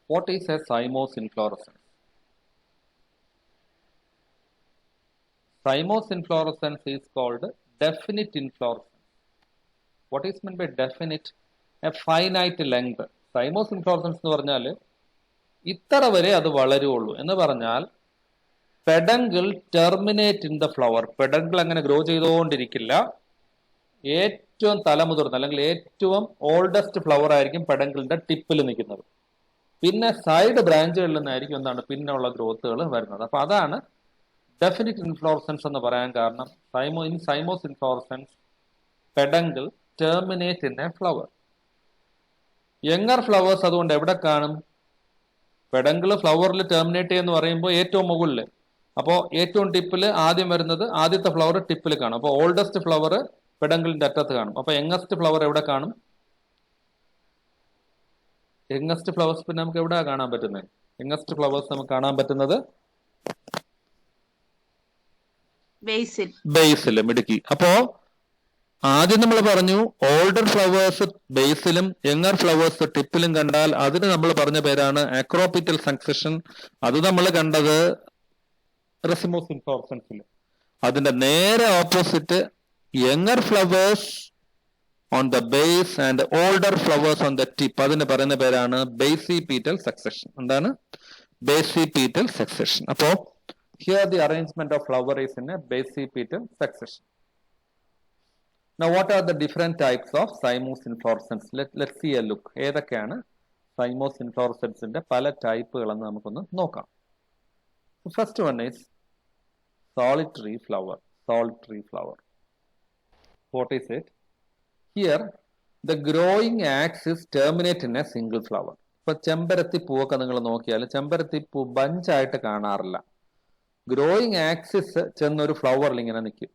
What is a cymose inflorescence? Cymose inflorescence is called definite inflorescence. What is meant by definite? A finite length. Cymose inflorescence എന്ന് പറഞ്ഞാൽ ഇത്ര വരെ അത് വളരുള്ളൂ എന്ന് പറഞ്ഞാൽ peduncle terminate in the flower. Peduncle അങ്ങനെ grow ചെയ്തുകൊണ്ടിരിക്കില്ല. ഏറ്റവും തലമുതിർന്ന അല്ലെങ്കിൽ ഏറ്റവും ഓൾഡസ്റ്റ് ഫ്ലവർ ആയിരിക്കും പെഡങ്കിളിന്റെ ടിപ്പിൽ നിൽക്കുന്നത്. പിന്നെ സൈഡ് ബ്രാഞ്ചുകളിൽ നിന്നായിരിക്കും എന്താണ് പിന്നെയുള്ള ഗ്രോത്തുകൾ വരുന്നത്. അപ്പൊ അതാണ് ഡെഫിനിറ്റ് ഇൻഫ്ലോറസൻസ് എന്ന് പറയാൻ കാരണം. Cymose inflorescence peduncle terminate in a flower. Younger flowers അതുകൊണ്ട് എവിടെ കാണും? പെഡങ്കിൾ ഫ്ലവറിൽ ടെർമിനേറ്റ് എന്ന് പറയുമ്പോൾ ഏറ്റവും മുകളിൽ. അപ്പോൾ ഏറ്റവും ടിപ്പിൽ ആദ്യം വരുന്നത് ആദ്യത്തെ ഫ്ലവർ ടിപ്പിൽ കാണും. അപ്പോൾ ഓൾഡസ്റ്റ് ഫ്ലവർ പെഡങ്കിളിന്റെ അറ്റത്ത് കാണും. അപ്പോൾ യങ്ങസ്റ്റ് ഫ്ലവർ എവിടെ കാണും? യങ്ങസ്റ്റ് ഫ്ലവേഴ്സ് പിന്നെ നമുക്ക് എവിടെ കാണാൻ പറ്റുന്നത്? യങ്ങസ്റ്റ് ഫ്ലവേഴ്സ് നമുക്ക് കാണാൻ പറ്റുന്നത് ബേസിൽ. മിടുക്കി. അപ്പോ ആദ്യം നമ്മൾ പറഞ്ഞു ഓൾഡർ ഫ്ലവേഴ്സ് ബേസിലും യങ്ങർ ഫ്ലവേഴ്സ് ടിപ്പിലും കണ്ടാൽ അതിന് നമ്മൾ പറഞ്ഞ പേരാണ് അക്രോപിറ്റൽ സക്സഷൻ. അത് നമ്മൾ കണ്ടത് റെസിമോസ് ഇൻഫ്ലോറസൻസിൽ. അതിന്റെ നേരെ opposite younger flowers on the base and older flowers on the tip, അതിന് പറയുന്ന പേരാണ് ബേസിപീറ്റൽ സക്സഷൻ. എന്താണ് ബേസിപീറ്റൽ സക്സഷൻ? അപ്പോ here the arrangement of flower is in a basipetal succession. Now what are the different types of cymose inflorescence? Let's see a look. ഏതൊക്കെയാണ് cymose inflorescence പല ടൈപ്പുകളെന്ന് നമുക്കൊന്ന് നോക്കാം. First one is solitary flower. Solitary flower. What is it? Here the growing axis terminate in a single flower. ഇപ്പൊ ചെമ്പരത്തി പൂവൊക്കെ നിങ്ങൾ നോക്കിയാൽ ചെമ്പരത്തി പൂ ബഞ്ചായിട്ട് കാണാറില്ല. ഗ്രോയിങ് ആക്സിസ് ചെന്നൊരു ഫ്ലവറിൽ ഇങ്ങനെ നിൽക്കും.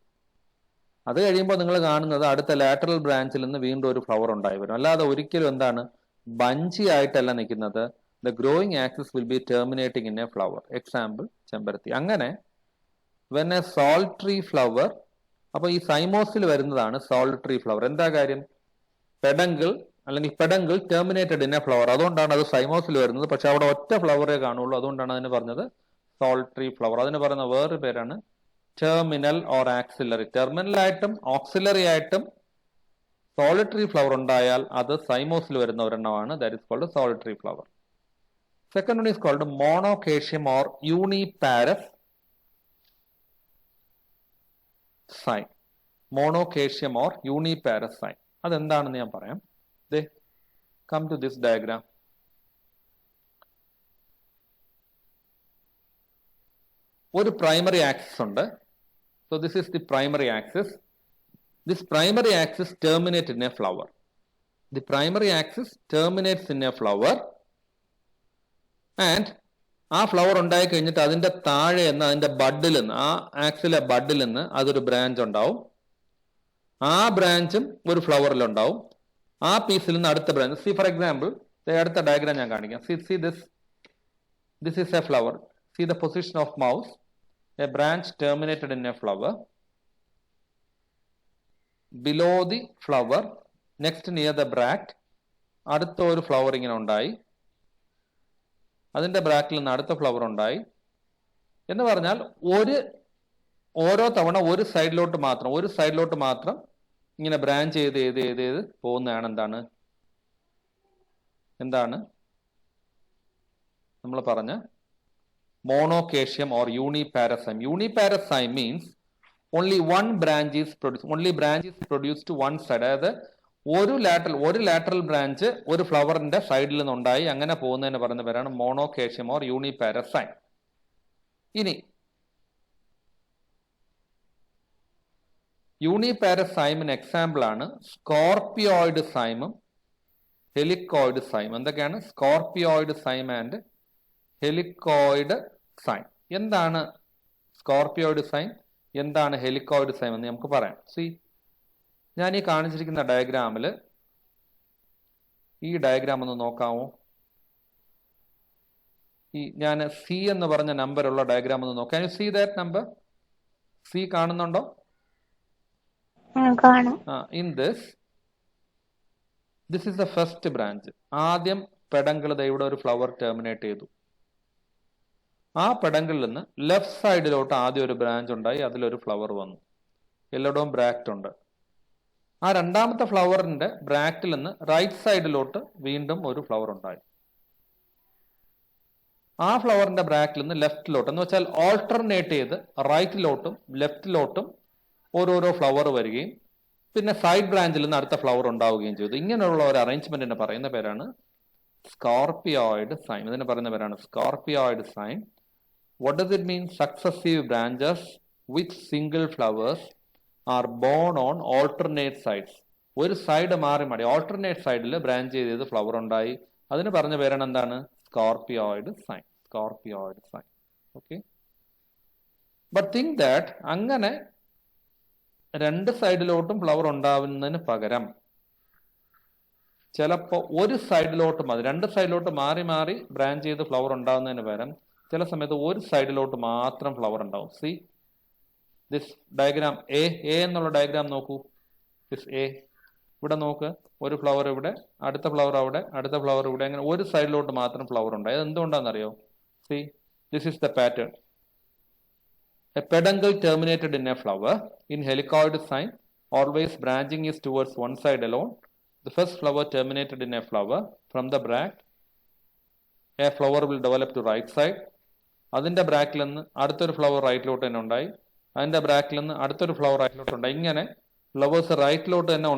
അത് കഴിയുമ്പോൾ നിങ്ങൾ കാണുന്നത് അടുത്ത ലാറ്ററൽ ബ്രാഞ്ചിൽ നിന്ന് വീണ്ടും ഒരു ഫ്ലവർ ഉണ്ടായി വരും. അല്ലാതെ ഒരിക്കലും എന്താണ് ബഞ്ചി ആയിട്ടല്ല നിൽക്കുന്നത്. The growing axis will be terminating in a flower. Example ചെമ്പരത്തി. അങ്ങനെ വെൻ എ സോൾട്ടറി ഫ്ലവർ, അപ്പൊ ഈ സൈമോസിൽ വരുന്നതാണ് സോൾട്ടറി ഫ്ലവർ. എന്താ കാര്യം? പെഡങ്കിൾ അല്ലെങ്കിൽ peduncle terminated in a flower. അതുകൊണ്ടാണ് അത് സൈമോസിൽ വരുന്നത്. പക്ഷെ അവിടെ ഒറ്റ ഫ്ലവറേ കാണുള്ളൂ. അതുകൊണ്ടാണ് അതിന് പറഞ്ഞത് സോൾട്ടറി ഫ്ലവർ. അതിന് പറയുന്ന വേറൊരു പേരാണ് ടെർമിനൽ ഓർ ആക്സിലറി. ടെർമിനൽ ആയിട്ടും ഓക്സിലറി ആയിട്ടും സോളിറ്ററി ഫ്ലവർ ഉണ്ടായാൽ അത് സൈമോസിൽ വരുന്ന ഒരെണ്ണമാണ്. That is called solitary flower. Second one is called monochasium or uniparous cyme. Monochasium or uniparous cyme അതെന്താണെന്ന് ഞാൻ പറയാം. They come to this diagram. ഒരു പ്രൈമറി ആക്സിസ് ഉണ്ട്. So this is the primary axis. This primary axis terminate in a flower. The primary axis terminates in a flower and ആ flower ഉണ്ടായി കഴിഞ്ഞിട്ട് അതിന്റെ താഴെ നിന്ന് അതിന്റെ ബഡിൽ നിന്ന് ആ ആക്സിലെ ബഡിൽ നിന്ന് അതൊരു ബ്രാഞ്ച് ഉണ്ടാവും. ആ ബ്രാഞ്ചും ഒരു ഫ്ലവറിൽ ഉണ്ടാവും. ആ പീസിൽ നിന്ന് അടുത്ത ബ്രാഞ്ച്. സി ഫോർ എക്സാമ്പിൾ അടുത്ത ഡയഗ്രാം ഞാൻ കാണിക്കാം. See this is A flower. See the position of mouse. A branch terminated in a flower. Below the flower, next near the bract, അടുത്ത ഒരു ഫ്ലവർ ഇങ്ങനെ ഉണ്ടായി. അതിന്റെ ബ്രാക്കിൽ നിന്ന് അടുത്ത ഫ്ലവർ ഉണ്ടായി. എന്ന് പറഞ്ഞാൽ ഓരോ തവണ ഒരു സൈഡിലോട്ട് മാത്രം ഇങ്ങനെ ബ്രാഞ്ച് ചെയ്ത് പോകുന്നതാണ് എന്താണ് നമ്മൾ പറഞ്ഞ monocacium or uniparasime. Uniparasime means only one branch is produced. Only branch is produced to one side. അതായത് ഒരു ലാറ്ററൽ ബ്രാഞ്ച് ഒരു ഫ്ലവറിന്റെ സൈഡിൽ നിന്നുണ്ടായി അങ്ങനെ പോകുന്നതിന് പറയുന്ന പേരാണ് മോണോക്കേഷ്യം ഓർ യൂണിപാരസൈം. ഇനി യൂണിപാരസൈമിന് എക്സാമ്പിൾ ആണ് സ്കോർപിയോയിഡ് സൈമും ഹെലിക്കോയിഡ് സൈം. എന്തൊക്കെയാണ് സ്കോർപിയോയിഡ് സൈം ആൻഡ് ഹെലിക്കോയിഡ് സൈൻ? എന്താണ് സ്കോർപിയോയിഡ് സൈൻ, എന്താണ് ഹെലിക്കോയിഡ് സൈൻ എന്ന് നമുക്ക് പറയാം. സി ഞാൻ ഈ കാണിച്ചിരിക്കുന്ന ഡയഗ്രാമിൽ ഈ ഡയഗ്രാം ഒന്ന് നോക്കാമോ? ഈ ഞാൻ സി എന്ന് പറഞ്ഞ നമ്പറുള്ള ഡയഗ്രാം ഒന്ന് നോക്കാം. C that number? സി കാണുന്നുണ്ടോ? In this is the first branch. ആദ്യം പെഡങ്കിൾ ഇവിടെ ഒരു ഫ്ലവർ ടെർമിനേറ്റ് ചെയ്തു. ആ പെഡങ്കിളിൽ നിന്ന് ലെഫ്റ്റ് സൈഡിലോട്ട് ആദ്യം ഒരു ബ്രാഞ്ച് ഉണ്ടായി, അതിലൊരു ഫ്ലവർ വന്നു. എല്ലായിടവും ബ്രാക്റ്റ് ഉണ്ട്. ആ രണ്ടാമത്തെ ഫ്ലവറിന്റെ ബ്രാക്റ്റിൽ നിന്ന് റൈറ്റ് സൈഡിലോട്ട് വീണ്ടും ഒരു ഫ്ലവർ ഉണ്ടായി. ആ ഫ്ലവറിന്റെ ബ്രാക്റ്റിൽ നിന്ന് ലെഫ്റ്റിലോട്ട്, എന്ന് വെച്ചാൽ ഓൾട്ടർനേറ്റ് ചെയ്ത് റൈറ്റിലോട്ടും ലെഫ്റ്റിലോട്ടും ഓരോരോ ഫ്ലവർ വരികയും പിന്നെ സൈഡ് ബ്രാഞ്ചിൽ നിന്ന് അടുത്ത ഫ്ലവർ ഉണ്ടാവുകയും ചെയ്തു. ഇങ്ങനെയുള്ള ഒരു അറേഞ്ച്മെന്റിനെ പറയുന്ന പേരാണ് സ്കോർപിയോയിഡ് സൈൻ. ഇതിനെ പറയുന്ന പേരാണ് scorpioid sign. What does it mean? Successive branches with single flowers are born on alternate sides. ഒരു സൈഡ് മാറി മാറി ഓൾട്ടർനേറ്റ് സൈഡിൽ ബ്രാഞ്ച് ചെയ്ത് ഫ്ലവർ ഉണ്ടായി. അതിന് പറഞ്ഞ പേരാണ് എന്താണ്? Scorpioid sign. Scorpioid sign. Okay. But think that അങ്ങനെ രണ്ട് സൈഡിലോട്ടും ഫ്ലവർ ഉണ്ടാവുന്നതിന് പകരം ചിലപ്പോൾ ഒരു സൈഡിലോട്ട് മതി, രണ്ട് സൈഡിലോട്ട് മാറി മാറി ബ്രാഞ്ച് ചെയ്ത് ഫ്ലവർ ഉണ്ടാവുന്നതിന് പകരം ചില സമയത്ത് ഒരു സൈഡിലോട്ട് മാത്രം ഫ്ലവർ ഉണ്ടാവും. സി ദിസ് ഡയഗ്രാം എ എന്നുള്ള ഡയഗ്രാം നോക്കൂ. ദിസ് എ ഇവിടെ നോക്ക്, ഒരു ഫ്ലവർ ഇവിടെ, അടുത്ത ഫ്ലവർ അവിടെ, അടുത്ത ഫ്ലവർ ഇവിടെ, അങ്ങനെ ഒരു സൈഡിലോട്ട് മാത്രം ഫ്ലവർ ഉണ്ടായി. അത് എന്തുകൊണ്ടാണെന്നറിയോ? See this is the pattern. A peduncle terminated in a flower in helicoid sign, always branching is towards one side alone. The first flower terminated in a flower from the bract, a flower will develop to right side. അതിന്റെ ബ്രാക്കിൽ നിന്ന് അടുത്തൊരു flower റൈറ്റിലോട്ട് തന്നെ ഉണ്ടായി, അതിന്റെ ബ്രാക്കിൽ നിന്ന് അടുത്തൊരു flower റൈറ്റിലോട്ട് ഉണ്ടായി. ഇങ്ങനെ ഫ്ലവേഴ്സ് റൈറ്റിലോട്ട് തന്നെ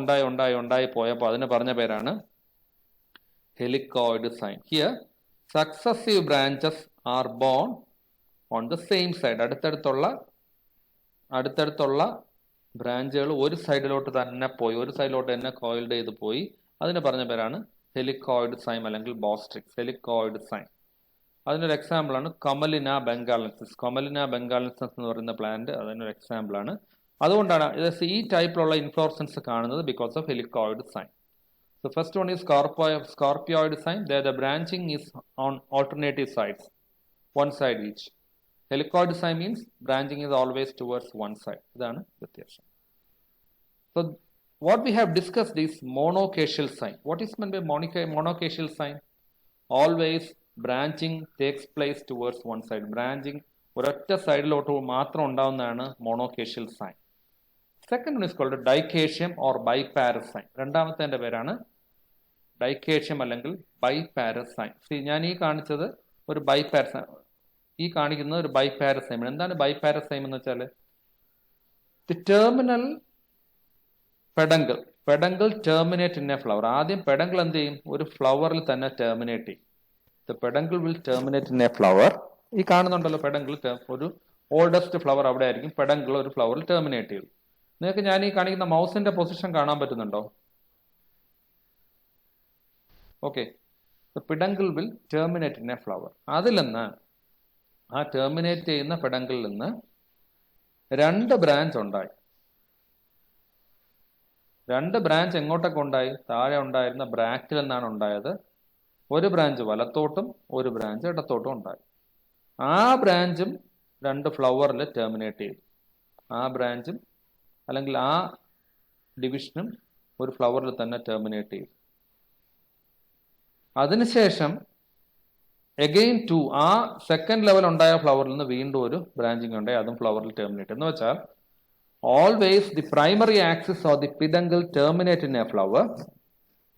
ഉണ്ടായി പോയപ്പോൾ അതിന് പറഞ്ഞ പേരാണ് helicoid cyme. Here successive branches are borne on the same side. അടുത്തടുത്തുള്ള ബ്രാഞ്ചുകൾ ഒരു സൈഡിലോട്ട് തന്നെ പോയി, ഒരു സൈഡിലോട്ട് തന്നെ കോയിൽഡ് ചെയ്ത് പോയി. അതിന് പറഞ്ഞ പേരാണ് ഹെലിക്കോയിഡ് സൈൻ അല്ലെങ്കിൽ ബോസ്ട്രിക്സ്. ഹെലിക്കോയിഡ് സൈൻ. അതിനൊരു എക്സാമ്പിൾ ആണ് കമലിന ബംഗാളൻസിസ്. കമലിന ബംഗാളൻസിസ് എന്ന് പറയുന്ന പ്ലാന്റ് അതിനൊരു എക്സാമ്പിൾ ആണ്. അതുകൊണ്ടാണ് ഈ ടൈപ്പിലുള്ള ഇൻഫ്ലോറസൻസ് കാണുന്നത്, because of helicoid cyme. So first one is scorpioid cyme. The branching is on alternative sides, one side each. Helicoid sign means branching is always towards one side. ഇതാണ് വ്യത്യാസം. So what we have discussed is monocacial sign. What is meant by monocacial sign? Always branching takes place towards one side. Branching ഒരൊറ്റ സൈഡിലോട്ട് മാത്രം ഉണ്ടാവുന്നതാണ് monocacial sign. Second one is called dicacium or biparous sign. രണ്ടാമത്തെ പേരാണ് dicacium അല്ലെങ്കിൽ biparous sign. ഞാൻ ഈ കാണിച്ചത് ഒരു ബൈപാരസൈം, ഈ കാണിക്കുന്നത് ഒരു ബൈപാരസൈം. എന്താണ് ബൈപാരസൈം എന്ന് വെച്ചാൽ the terminal peduncle terminate in a flower. ആദ്യം പെഡങ്കിൾ എന്ത് ചെയ്യും? ഒരു ഫ്ലവറിൽ തന്നെ ടെർമിനേറ്റ് ചെയ്യും. The peduncle will terminate in a flower. ഈ കാണുന്നുണ്ടല്ലോ പെഡങ്കിൾ, ഒരു ഓൾഡസ്റ്റ് ഫ്ലവർ അവിടെ ആയിരിക്കും. പെഡങ്കിൾ ഒരു ഫ്ലവറിൽ ടെർമിനേറ്റ് ചെയ്യും. നിങ്ങൾക്ക് ഞാൻ ഈ കാണിക്കുന്ന മൗസിന്റെ പൊസിഷൻ കാണാൻ പറ്റുന്നുണ്ടോ? Okay. The peduncle will terminate in a flower. അതിൽ നിന്ന് ആ ടെർമിനേറ്റ് ചെയ്യുന്ന പെഡങ്കിളിൽ നിന്ന് രണ്ട് ബ്രാഞ്ച് ഉണ്ടായി. രണ്ട് ബ്രാഞ്ച് എങ്ങോട്ടൊക്കെ ഉണ്ടായി? താഴെ ഉണ്ടായിരുന്ന ബ്രാക്റ്റിൽ നിന്നാണ് ഉണ്ടായത്. ഒരു ബ്രാഞ്ച് വലത്തോട്ടും ഒരു ബ്രാഞ്ച് ഇടത്തോട്ടും ഉണ്ടായി. ആ ബ്രാഞ്ചും രണ്ട് ഫ്ലവറിൽ ടെർമിനേറ്റ് ചെയ്തു. ആ ബ്രാഞ്ചും അല്ലെങ്കിൽ ആ ഡിവിഷനും ഒരു ഫ്ലവറിൽ തന്നെ ടെർമിനേറ്റ് ചെയ്തു. അതിനുശേഷം എഗെയിൻ ടു ആ സെക്കൻഡ് ലെവൽ ഉണ്ടായ ഫ്ലവറിൽ നിന്ന് വീണ്ടും ഒരു ബ്രാഞ്ചിങ് ഉണ്ടായി, അതും ഫ്ലവറിൽ ടെർമിനേറ്റ്. എന്ന് വെച്ചാൽ always the primary axis of the peduncle terminate in a flower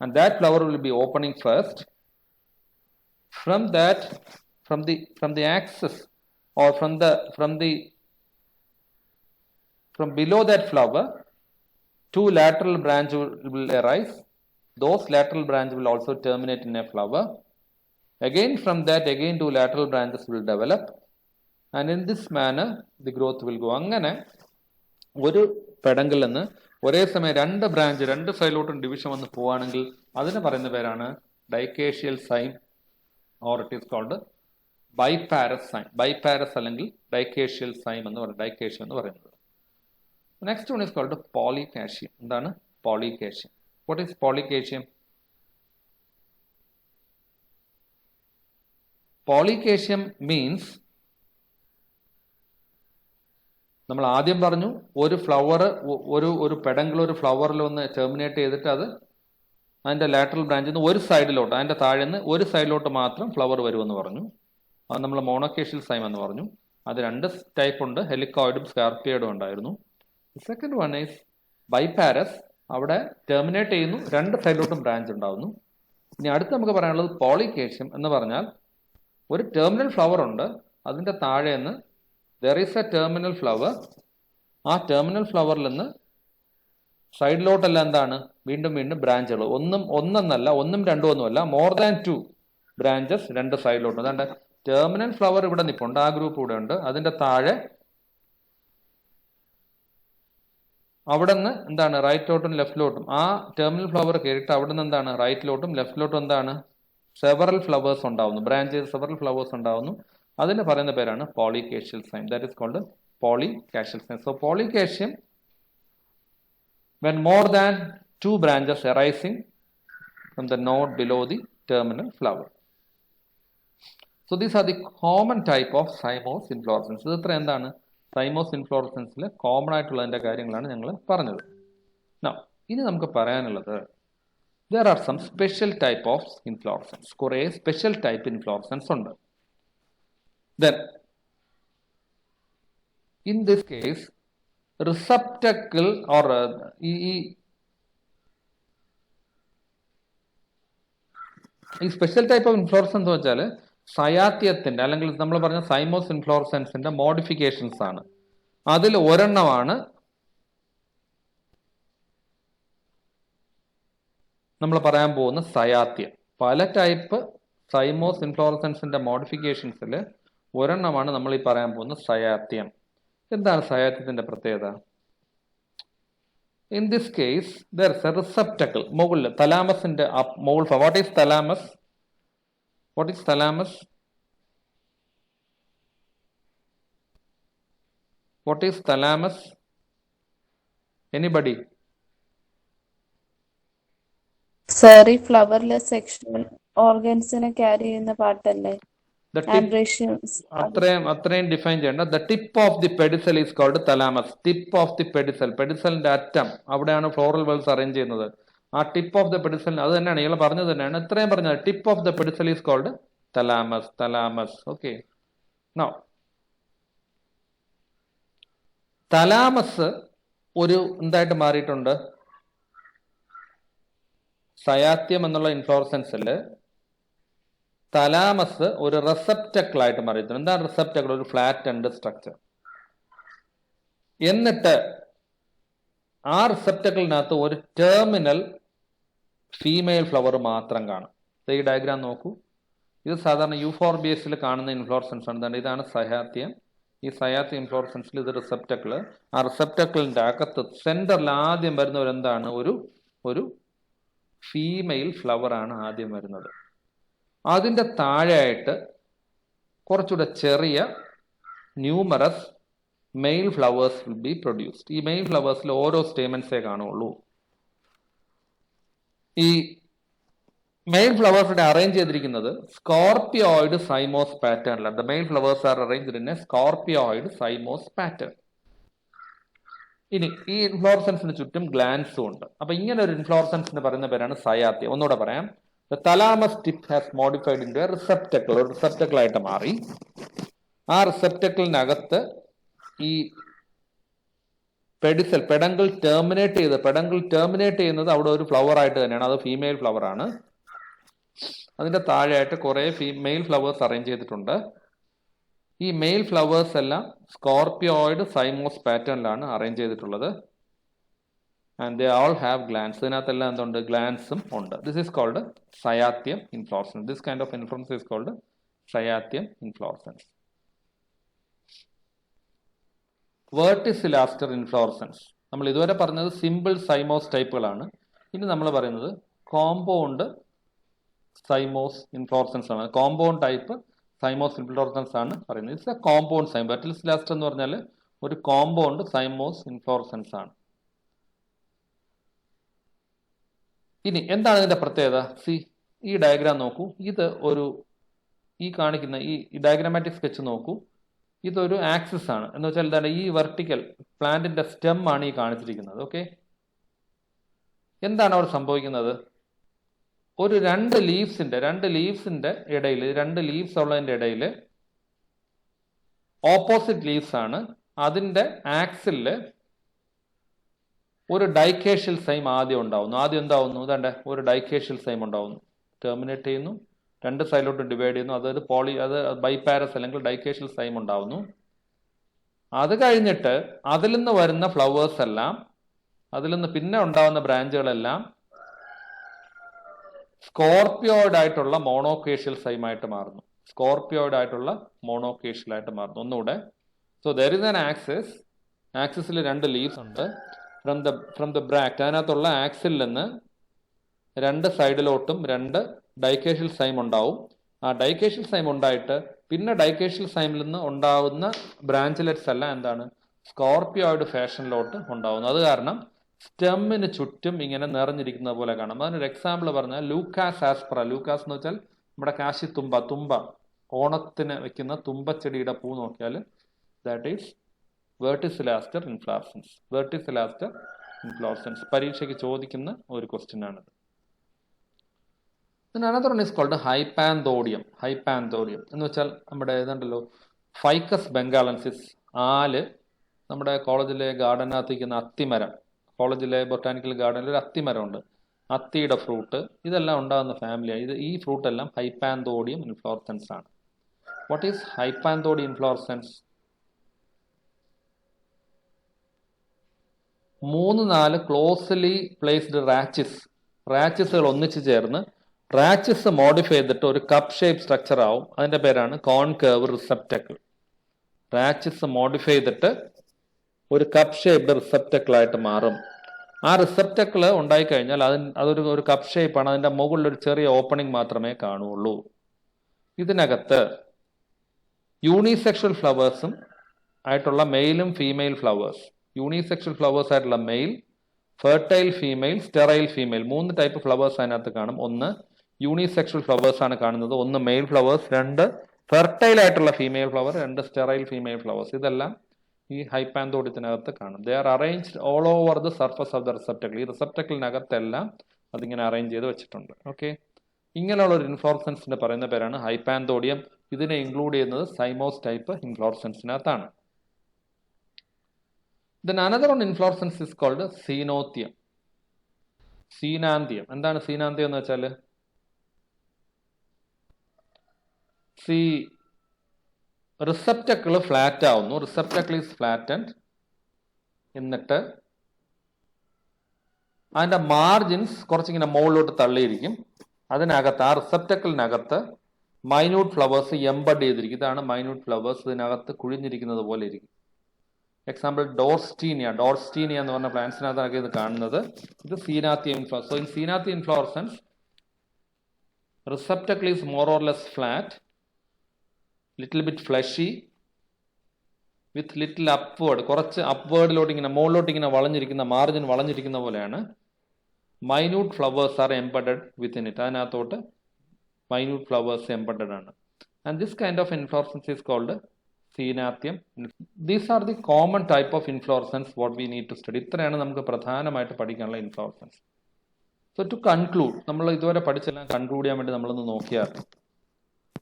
and that flower will be opening first. From the axis or from below that flower, two lateral branches will arise. Those lateral branches will also terminate in a flower. Again from that, again two lateral branches will develop, and in this manner the growth will go. അങ്ങനെ ഒരു പെഡങ്കിളിൽ നിന്ന് ഒരേ സമയം രണ്ട് branch രണ്ട് സൈഡിലോട്ടും division വന്ന് പോവുകയാണെങ്കിൽ അതിന് പറയുന്ന പേരാണ് dichasial cyme, or it is called biparous cyme. Biparous അല്ലെങ്കിൽ ഡൈക്കേഷ്യൽ സൈൻ എന്ന് പറയുന്നത്, ഡൈക്കേഷ്യം എന്ന് പറയുന്നത്. Next one is called polychasium. എന്താണ് polychasium? What is polycacium? Polycacium means, നമ്മൾ ആദ്യം പറഞ്ഞു ഒരു ഫ്ലവർ ഒരു പെഡങ്കിൾ ഒരു ഫ്ലവറിൽ ഒന്ന് ടെർമിനേറ്റ് ചെയ്തിട്ട് അത് അതിൻ്റെ ലാറ്ററൽ ബ്രാഞ്ചിൽ നിന്ന് ഒരു സൈഡിലോട്ട്, അതിൻ്റെ താഴെ നിന്ന് ഒരു സൈഡിലോട്ട് മാത്രം ഫ്ലവർ വരുമെന്ന് പറഞ്ഞു. അത് നമ്മൾ മോണോക്കേഷ്യൽ സൈം എന്ന് പറഞ്ഞു. അത് രണ്ട് ടൈപ്പ് ഉണ്ട്, ഹെലിക്കോയിഡും സ്കാർപ്പിയോയിഡും ഉണ്ടായിരുന്നു. സെക്കൻഡ് വൺ ഈസ് ബൈപാരസ്, അവിടെ ടെർമിനേറ്റ് ചെയ്യുന്നു, രണ്ട് സൈഡിലോട്ടും ബ്രാഞ്ച് ഉണ്ടാവുന്നു. ഇനി അടുത്ത് നമുക്ക് പറയാനുള്ളത് പോളിക്കേഷ്യം എന്ന് പറഞ്ഞാൽ ഒരു ടെർമിനൽ ഫ്ലവർ ഉണ്ട്, അതിൻ്റെ താഴെ നിന്ന് there is A terminal flower, ആ ടെർമിനൽ ഫ്ലവറിൽ നിന്ന് സൈഡിലോട്ടെല്ലാം എന്താണ് വീണ്ടും വീണ്ടും ബ്രാഞ്ചുകൾ, ഒന്നൊന്നല്ല, ഒന്നും രണ്ടും ഒന്നുമല്ല, മോർ ദാൻ 2 ബ്രാഞ്ചസ് രണ്ട് സൈഡിലോട്ട്. അതാണ്ട് ടെർമിനൽ ഫ്ലവർ ഇവിടെ നിൽപ്പുണ്ട്, ആ ഗ്രൂപ്പ് ഇവിടെ ഉണ്ട്, അതിൻ്റെ താഴെ അവിടെ നിന്ന് എന്താണ് റൈറ്റിലോട്ടും ലെഫ്റ്റിലോട്ടും ആ ടെർമിനൽ ഫ്ലവർ കയറിയിട്ട് അവിടെ നിന്ന് എന്താണ് റൈറ്റിലോട്ടും ലെഫ്റ്റിലോട്ടും എന്താണ് സെവറൽ ഫ്ലവേഴ്സ് ഉണ്ടാവുന്നു, ബ്രാഞ്ച് സെവറൽ ഫ്ലവേഴ്സ് ഉണ്ടാവുന്നു. അതിന് പറയുന്ന പേരാണ് polychasial cyme. That is called polycacial sign. So polycacium, when more than 2 branches arising from the node below the terminal flower. So these are the common type of cymose inflorescence. ഇത് ഇത്ര എന്താണ് cymose inflorescenceലെ common ആയിട്ടുള്ളതിൻ്റെ കാര്യങ്ങളാണ് ഞങ്ങൾ പറഞ്ഞത്. Now ഇനി നമുക്ക് പറയാനുള്ളത് there are some special type of inflorescence. കുറേ special type inflorescence ഉണ്ട്. Then in this case receptacle or ഈ സ്പെഷ്യൽ ടൈപ്പ് ഓഫ് ഇൻഫ്ലോറസൻസ് എന്ന് വെച്ചാൽ സയാത്യത്തിന്റെ അല്ലെങ്കിൽ നമ്മൾ പറഞ്ഞ സൈമോസ് ഇൻഫ്ലോറസൻസിന്റെ മോഡിഫിക്കേഷൻസ് ആണ്. അതിൽ ഒരെണ്ണമാണ് നമ്മൾ പറയാൻ പോകുന്ന സയാത്യം. പല ടൈപ്പ് സൈമോസ് ഇൻഫ്ലോറസൻസിന്റെ മോഡിഫിക്കേഷൻസിൽ ഒരെണ്ണമാണ് നമ്മൾ ഈ പറയാൻ പോകുന്ന സയാത്യം. എന്താണ് സയാത്യത്തിന്റെ പ്രത്യേകത? In this case, there is a receptacle. മുകളിൽ തലാമസിന്റെ മുകൾ. What is thalamus? What is thalamus? What is thalamus? Anybody? Sorry, flowerless sexual organs നെ carry ചെയ്യുന്ന പാർട്ടല്ലേ? അത്രയും ഡിഫൈൻ ചെയ്യേണ്ട. The tip of the pedicel is called thalamus. Tip of the pedicel, പെഡിസലിന്റെ അറ്റം, അവിടെയാണ് floral Wells arrange ചെയ്യുന്നത്. ആ tip of the pedicel, അത് തന്നെയാണ് ഇയാൾ പറഞ്ഞത് തന്നെയാണ്, ഇത്രയും പറഞ്ഞത്. Tip of the pedicel is called thalamus. Thalamus. Okay. Now thalamus ഒരു എന്തായിട്ട് മാറിയിട്ടുണ്ട്? സയാത്യം എന്നുള്ള ഇൻഫ്ലോറസൻസിൽ തലാമസ് ഒരു റിസപ്റ്റക്കിൾ ആയിട്ട് മാറിയിട്ടുണ്ട്. എന്താണ് റിസപ്റ്റക്കിൾ? ഒരു ഫ്ലാറ്റ് എൻഡ് സ്ട്രക്ചർ. എന്നിട്ട് ആ റിസപ്റ്റക്കിളിനകത്ത് ഒരു ടെർമിനൽ ഫീമെയിൽ ഫ്ലവർ മാത്രം കാണും. ഈ ഡയഗ്രാം നോക്കൂ. ഇത് സാധാരണ യൂഫോർബിയസിൽ കാണുന്ന ഇൻഫ്ലോറസൻസ് ആണ്. ഇതാണ് സയാത്യം. ഈ സയാത്യം ഇൻഫ്ലോറസൻസിൽ ഇത് റിസപ്റ്റക്കിള്. ആ റിസപ്റ്റക്കിളിന്റെ അകത്ത് സെന്ററിൽ ആദ്യം വരുന്ന എന്താണ്? ഒരു ഫീമെയിൽ ഫ്ലവർ ആണ് ആദ്യം വരുന്നത്. അതിൻ്റെ താഴെയായിട്ട് കുറച്ചുകൂടെ ചെറിയ numerous male flowers will be produced. ഈ മെയിൽ ഫ്ലവേഴ്സിൽ ഓരോ സ്റ്റേമൻസേ കാണുള്ളൂ. ഈ മെയിൽ ഫ്ലവേഴ്സിനെ അറേഞ്ച് ചെയ്തിരിക്കുന്നത് സ്കോർപിയോയിഡ് സൈമോസ് പാറ്റേണിലാണ്. The male flowers are arranged in a scorpioid cymose pattern. ഇനി ഈ ഇൻഫ്ലോറസൻസിന് ചുറ്റും ഗ്ലാൻസും ഉണ്ട്. അപ്പൊ ഇങ്ങനെ ഒരു ഇൻഫ്ലോറസൻസിന് പറയുന്ന പേരാണ് സയാത്യം. ഒന്നുകൂടെ പറയാം. The thalamus tip has modified into a receptacle. ഒരു റിസപ്റ്റക്കിൾ ആയിട്ട് മാറി. ആ റിസപ്റ്റക്കിളിനകത്ത് ഈ പെഡിസൽ, പെഡങ്കിൾ ടെർമിനേറ്റ് ചെയ്യുന്നത് അവിടെ ഒരു ഫ്ലവർ ആയിട്ട് തന്നെയാണ്. അത് ഫീമെയിൽ ഫ്ലവർ ആണ്. അതിന്റെ താഴെയായിട്ട് കുറെ മെയിൽ ഫ്ലവേഴ്സ് അറേഞ്ച് ചെയ്തിട്ടുണ്ട്. ഈ മെയിൽ ഫ്ലവേഴ്സ് എല്ലാം സ്കോർപിയോയിഡ് സൈമോസ് പാറ്റേണിലാണ് അറേഞ്ച് ചെയ്തിട്ടുള്ളത്. And they all have glands. ഇതിനകത്തെല്ലാം എന്തുണ്ട്? ഗ്ലാൻസും ഉണ്ട്. This is called സയാത്യം inflorescence. This kind of inflorescence is called സയാത്യം inflorescence. Verticillaster inflorescence. നമ്മൾ ഇതുവരെ പറഞ്ഞത് സിമ്പിൾ സൈമോസ് ടൈപ്പുകളാണ്. ഇനി നമ്മൾ പറയുന്നത് കോമ്പൗണ്ട് സൈമോസ് ഇൻഫ്ലോറസൻസ് ആണ്. കോമ്പൗണ്ട് ടൈപ്പ് സൈമോസ് ഇൻഫ്ലോറസൻസ് ആണ് പറയുന്നത്. It's a compound cyme. Verticillaster എന്ന് പറഞ്ഞാൽ ഒരു കോമ്പൗണ്ട് സൈമോസ് ഇൻഫ്ലോറസൻസ് ആണ്. ഇനി എന്താണ് ഇതിന്റെ പ്രത്യേകത? ഈ ഡയഗ്രാം നോക്കൂ. ഇത് ഈ കാണിക്കുന്ന ഈ ഡയഗ്രാമാറ്റിക് സ്കെച്ച് നോക്കൂ. ഇതൊരു ആക്സിസ് ആണ്. എന്ന് വെച്ചാൽ എന്താണ്? ഈ വെർട്ടിക്കൽ പ്ലാന്റിന്റെ സ്റ്റെം ആണ് ഈ കാണിച്ചിരിക്കുന്നത്. ഓക്കെ. എന്താണ് അവിടെ സംഭവിക്കുന്നത്? ഒരു രണ്ട് ലീവ്സിന്റെ ഇടയിൽ, രണ്ട് ലീവ്സ് ഉള്ളതിന്റെ ഇടയിൽ ഓപ്പോസിറ്റ് ലീവ്സ് ആണ്. അതിന്റെ ആക്സില് ഒരു ഡൈക്കേഷ്യൽ സൈം ആദ്യം ഉണ്ടാവുന്നു. ആദ്യം എന്താവുന്നു? ഇതാണ്ട് ഒരു ഡൈക്കേഷ്യൽ സൈം ഉണ്ടാവുന്നു. ടെർമിനേറ്റ് ചെയ്യുന്നു, രണ്ട് സൈഡിലോട്ട് ഡിവൈഡ് ചെയ്യുന്നു. അത് ബൈപാരസ് അല്ലെങ്കിൽ ഡൈക്കേഷ്യൽ സൈം ഉണ്ടാവുന്നു. അത് കഴിഞ്ഞിട്ട് അതിൽ നിന്ന് വരുന്ന ഫ്ലവേഴ്സ് എല്ലാം, അതിൽ നിന്ന് പിന്നെ ഉണ്ടാവുന്ന ബ്രാഞ്ചുകളെല്ലാം സ്കോർപ്പിയോയിഡ് ആയിട്ടുള്ള മോണോക്കേഷ്യൽ സൈമായിട്ട് മാറുന്നു. സ്കോർപ്പിയോയിഡ് ആയിട്ടുള്ള മോണോക്കേഷ്യൽ ആയിട്ട് മാറുന്നു. ഒന്നുകൂടെ. സോ ദർ ഇസ് ആൻ ആക്സിസിൽ രണ്ട് ലീവ്സ് ഉണ്ട്. ഫ്രം ദ ബ്രാക്ട്, അതിനകത്തുള്ള ആക്സിൽ നിന്ന് രണ്ട് സൈഡിലോട്ടും രണ്ട് ഡൈക്കേഷ്യൽ സൈം ഉണ്ടാവും. ആ ഡൈക്കേഷ്യൽ സൈം ഉണ്ടായിട്ട് പിന്നെ ഡൈക്കേഷ്യൽ സൈമിൽ നിന്ന് ഉണ്ടാവുന്ന ബ്രാഞ്ചിലെറ്റ്സ് എല്ലാം എന്താണ്? സ്കോർപ്പിയോയിഡ് ഫാഷനിലോട്ട് ഉണ്ടാവുന്നു. അത് കാരണം സ്റ്റെമ്മിന് ചുറ്റും ഇങ്ങനെ നിറഞ്ഞിരിക്കുന്ന പോലെ കാണാം. അതിനൊരു എക്സാമ്പിൾ പറഞ്ഞാൽ ലൂക്കാസ് ആസ്പ്ര. ലൂക്കാസ് എന്ന് വെച്ചാൽ നമ്മുടെ തുമ്പ, ഓണത്തിന് വെക്കുന്ന തുമ്പച്ചെടിയുടെ പൂ നോക്കിയാൽ ദാറ്റ് ഈസ് വെർട്ടിസിലാസ്റ്റർ ഇൻഫ്ലോറസൻസ്. പരീക്ഷയ്ക്ക് ചോദിക്കുന്ന ഒരു ക്വസ്റ്റ്യൻ ആണിത്. Another one is called hypanthodium. എന്ന് വെച്ചാൽ നമ്മുടെ ഏതാണ്ടല്ലോ ഫൈക്കസ് ബംഗാളൻസിസ്, നമ്മുടെ കോളേജിലെ ഗാർഡനകത്തിരിക്കുന്ന അത്തിമരം, കോളേജിലെ ബൊട്ടാനിക്കൽ ഗാർഡനിൽ ഒരു അത്തിമരം ഉണ്ട്. അത്തിയുടെ ഫ്രൂട്ട്, ഇതെല്ലാം ഉണ്ടാകുന്ന ഫാമിലിയാണ്. ഈ ഫ്രൂട്ട് എല്ലാം ഹൈപ്പാന്തോഡിയം ഇൻഫ്ലോറസൻസ് ആണ്. What is hypanthodium inflorescence? 3-4 closely placed റാച്ചസുകൾ ഒന്നിച്ചു ചേർന്ന് റാച്ചസ് മോഡിഫൈ ചെയ്തിട്ട് ഒരു കപ്പ് ഷേപ്പ് സ്ട്രക്ചർ ആവും. അതിന്റെ പേരാണ് കോൺകേർവ് റിസെപ്റ്റക്കിൾ. റാച്ചസ് മോഡിഫൈ ചെയ്തിട്ട് ഒരു കപ്പ് ഷേപ്ഡ് റിസെപ്റ്റക്കിൾ ആയിട്ട് മാറും. ആ റിസെപ്റ്റക്കിൾ ഉണ്ടായിക്കഴിഞ്ഞാൽ അതൊരു കപ്പ് ഷേപ്പാണ്. അതിന്റെ മുകളിൽ ഒരു ചെറിയ ഓപ്പണിംഗ് മാത്രമേ കാണുള്ളൂ. ഇതിനകത്ത് യൂണിസെക്ഷൽ ഫ്ലവേഴ്സും ആയിട്ടുള്ള മെയിലും ഫീമെയിൽ ഫ്ലവേഴ്സ്, യൂണിസെക്ഷൽ ഫ്ലവേഴ്സ് ആയിട്ടുള്ള male, fertile female, sterile female, 3 type flowers അതിനകത്ത് കാണും. ഒന്ന് യൂണിസെക്ഷൽ ഫ്ലവേഴ്സ് ആണ് കാണുന്നത്, ഒന്ന് മെയിൽ ഫ്ലവേഴ്സ്, 2 ഫെർട്ടൈൽ ആയിട്ടുള്ള female flower, 2 sterile female flowers. ഇതെല്ലാം ഈ ഹൈപ്പാന്തോഡിയത്തിനകത്ത് കാണും. They are arranged all over the surface of the receptacle. ഈ റിസെപ്റ്റക്കിളിനകത്തെല്ലാം അതിങ്ങനെ അറേഞ്ച് ചെയ്ത് വെച്ചിട്ടുണ്ട്. ഓക്കെ, ഇങ്ങനെയുള്ള ഒരു ഇൻഫ്ലോറസൻസിന്റെ പറയുന്ന പേരാണ് ഹൈപ്പാന്തോഡിയം. ഇതിനെ ഇൻക്ലൂഡ് ചെയ്യുന്നത് സൈമോസ് ടൈപ്പ് ഇൻഫ്ലോറസൻസിനകത്താണ്. Then another one inflorescence is called coenanthium. എന്താണ് സീനാന്തിയം എന്ന് വെച്ചാൽ? റിസെപ്റ്റക്കിൾ ഫ്ലാറ്റ് ആവുന്നു. Receptacle is flattened. എന്നിട്ട് അതിന്റെ മാർജിൻസ് കുറച്ചിങ്ങനെ മുകളിലോട്ട് തള്ളിയിരിക്കും. അതിനകത്ത്, ആ റിസെപ്റ്റക്കിളിനകത്ത് മൈന്യൂട്ട് ഫ്ലവേഴ്സ് എംബഡ് ചെയ്തിരിക്കും. ഇതാണ് മൈന്യൂട്ട് ഫ്ലവേഴ്സ്. ഇതിനകത്ത് കുഴിഞ്ഞിരിക്കുന്നത് പോലെ ഇരിക്കും. എക്സാമ്പിൾ ഡോർസ്റ്റീനിയ എന്ന് പറഞ്ഞ പ്ലാന്റ്സിനകത്താണ് ഇത് കാണുന്നത്. ഇത് coenanthium inflorescence. So in coenanthium inflorescence receptacle is more or less flat, little bit fleshy with little upward, കുറച്ച് അപ്വേർഡിലോട്ട് ഇങ്ങനെ മുകളിലോട്ട് ഇങ്ങനെ വളഞ്ഞിരിക്കുന്ന, മാർജിൻ വളഞ്ഞിരിക്കുന്ന പോലെയാണ്. Minute flowers are embedded within it. അതിനകത്തോട്ട് മൈന്യൂട്ട് ഫ്ലവേഴ്സ് എംബഡഡ് ആണ്. And this kind of inflorescence is called coenanthium. These are the common type of inflorescence what we need to study. ഇത്രയാണ് നമുക്ക് പ്രധാനമായിട്ട് പഠിക്കാനുള്ള ഇൻഫ്ലോറസൻസ്. സോ ടു കൺക്ലൂഡ്, നമ്മൾ ഇതുവരെ പഠിച്ചെല്ലാം conclude ചെയ്യാൻ വേണ്ടി നമ്മളൊന്ന് നോക്കിയാൽ,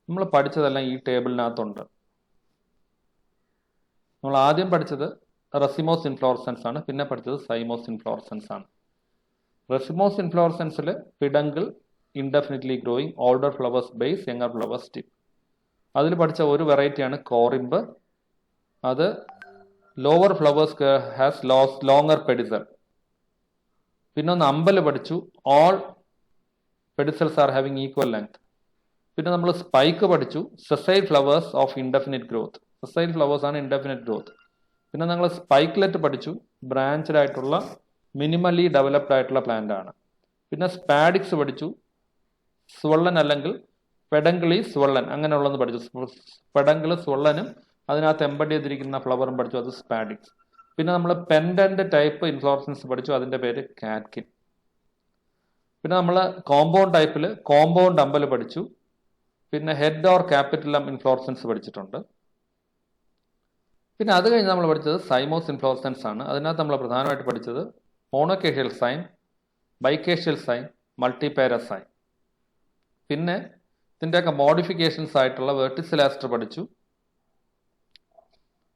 നമ്മൾ പഠിച്ചതെല്ലാം ഈ ടേബിളിനകത്തുണ്ട്. നമ്മൾ ആദ്യം പഠിച്ചത് റെസിമോസ് ഇൻഫ്ലോറസൻസ് ആണ്, പിന്നെ പഠിച്ചത് സൈമോസ് ഇൻഫ്ലോറസൻസ് ആണ്. റെസിമോസ് ഇൻഫ്ലോറസൻസിൽ peduncle, indefinitely growing, older flowers base, younger flowers tip. അതിൽ പഠിച്ച ഒരു വെറൈറ്റിയാണ് കോറിംബ്. അത് lower flowers has longer pedicel. പിന്നെ ഒന്ന് അമ്പല് പഠിച്ചു, all pedicels are having equal length. പിന്നെ നമ്മൾ സ്പൈക്ക് പഠിച്ചു, sessile flowers of indefinite growth. Sessile flowers ആണ് ഇൻഡെഫിനിറ്റ് ഗ്രോത്ത്. പിന്നെ നമ്മൾ സ്പൈക്ലെറ്റ് പഠിച്ചു, ബ്രാഞ്ച്ഡ് ആയിട്ടുള്ള മിനിമലി ഡെവലപ്ഡ് ആയിട്ടുള്ള പ്ലാന്റ് ആണ്. പിന്നെ സ്പാഡിക്സ് പഠിച്ചു, സ്വള്ളൻ അല്ലെങ്കിൽ പെഡങ്കിളി സ്വള്ളൻ, അങ്ങനെയുള്ളത് പഠിച്ചു. പെഡങ്കിള് സ്വള്ളനും അതിനകത്ത് എംബഡ് ചെയ്തിരിക്കുന്ന ഫ്ലവറും പഠിച്ചു, അത് സ്പാഡിക്സ്. പിന്നെ നമ്മൾ പെൻഡന്റ് ടൈപ്പ് ഇൻഫ്ലോറസൻസ് പഠിച്ചു, അതിന്റെ പേര് കാറ്റ്കിൻ. പിന്നെ നമ്മൾ കോമ്പൗണ്ട് ടൈപ്പിൽ കോമ്പൗണ്ട് അമ്പല് പഠിച്ചു. പിന്നെ ഹെഡ് ഓർ ക്യാപിറ്റലം ഇൻഫ്ലോറസൻസ് പഠിച്ചിട്ടുണ്ട്. പിന്നെ അത് കഴിഞ്ഞ് നമ്മൾ പഠിച്ചത് സൈമോസ് ഇൻഫ്ലോറസൻസ് ആണ്. അതിനകത്ത് നമ്മൾ പ്രധാനമായിട്ട് പഠിച്ചത് മോണോക്കേഷ്യൽ സൈൻ, ബൈക്കേഷ്യൽ സൈൻ, മൾട്ടിപാര സൈൻ. പിന്നെ ഇതിൻ്റെയൊക്കെ മോഡിഫിക്കേഷൻസ് ആയിട്ടുള്ള വെർട്ടിസിലാസ്റ്റർ പഠിച്ചു,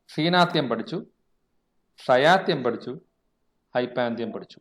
സീനാത്യം പഠിച്ചു, ഷയാത്യം പഠിച്ചു, ഹൈപ്പാന്ത്യം പഠിച്ചു.